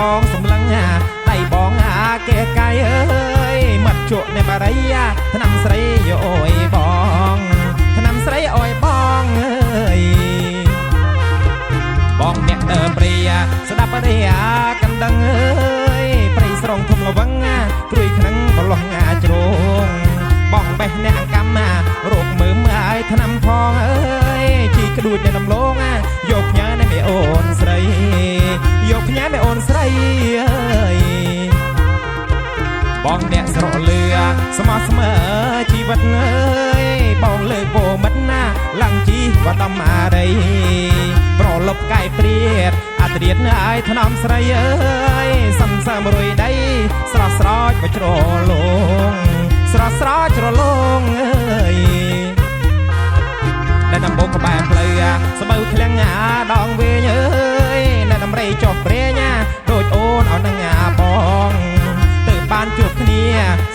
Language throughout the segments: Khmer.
បងសម្លឹងដៃបងកែកាយអើយមាត់ជក់នៃបារីថ្នាំស្រីយោអើយបងថ្នាំស្រីអើយបងអើយបងអ្នកដើមព្រាស្ដាប់រីកណ្ដឹងអើយព្រៃស្រងធំលវឹងព្រួយខ្នឹងបលោះជ្រងបងបេះអ្នកកម្មរោគមើមអាយថ្នាំផងអើយជីក្ដួចនៅដំឡងយកផ្ញើនៃមេអូនស្រីយកផ្ញើមេអូនស្រីអើយបងអ្នកស្រកលឺស្មោះស្មើជីវិតអើយបងលើកពោមិតណាឡើងជីវត្តដំអារីប្រលប់កាយព្រាតអត្រៀតអាយថ្នមស្រីអើយសំសើមរុយដីស្រស់ស្រោចបច្រលងស្រស់ស្រោចច្រលងអើយនៅដំបូងក្បែរផ្លូវស្បូវឃ្លាំងដងវិញអើយនៅដំរីចុះព្រេងដូចអូនអោនឹងបងទៅបានជួបគ្នា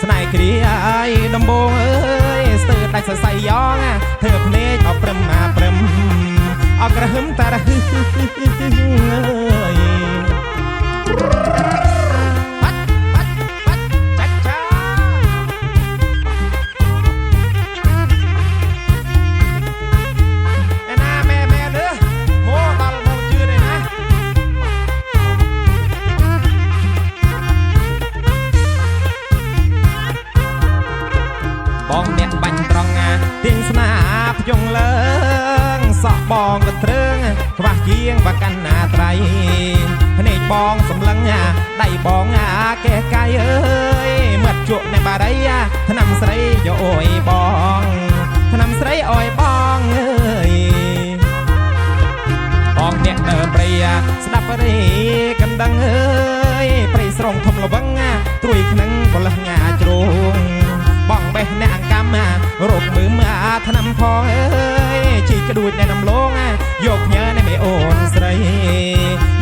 ស្នេហ៍គ្រាអើយដំបូងអើយស្ទើរដាច់សរសៃយ៉ងធ្វើភ្នែកអព្រឹមព្រឹមអក្រហឹមតារហឹអើយបងអ្នកបាញ់ត្រង់ទៀងស្នាភ្យងលើងសក់បងកត្រឹងខ្វះជាងបកាន់ណាត្រៃភ្នែកបងសម្លឹងដៃបងកែកាយអើយមាត់ជក់នៅបារីថ្នាំស្រីយោអើយបងថ្នាំស្រីអើយបងអើយបងអ្នកដើមព្រាស្ដាប់រីកណ្ដឹងអើយព្រៃស្រងធំលវឹងត្រួយខ្នឹងបលះជ្រងបងបេះអ្នកកម្មរោគមើមថ្នាំផងអើយជីក្ដួចនៅដំឡងយកផ្ញើនៃមេអូនស្រី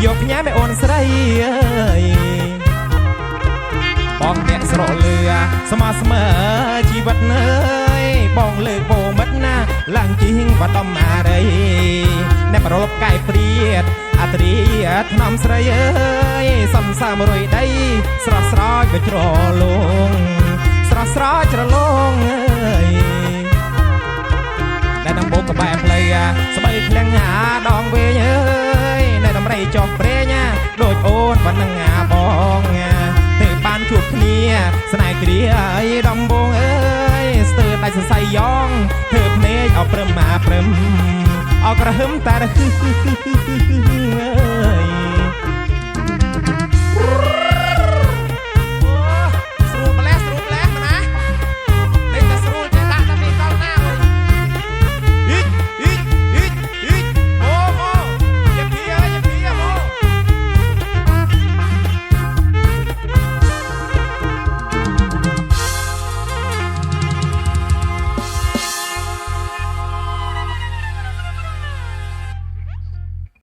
យកផ្ញើមេអូនស្រីអើយបងអ្នកស្រកលឺស្មោះស្មើជីវិតអើយបងលើកពោមិតណាឡើងជីងវត្តដំអារីអ្នកប្រលប់កាយព្រាតអត្រៀតថ្នាំស្រីអើយសំសាមរុយដីស្រស់ស្រោចបច្រលងស្រស់ស្រោចច្រលងអើយនៅដំបូងក្បែរផ្លូវស្បូវឃ្លាំងដងវិញអើយនៅដំរីចុះព្រេងដូចអូនប៉ុណ្ណឹងបងទៅបានជួបគ្នាស្នេហ៍គ្រាអីដំបងអើយស្ទើរដាច់សរសៃយ៉ងធ្វើភ្នែកអព្រឹមព្រឹមអក្រហឹមតារហឹ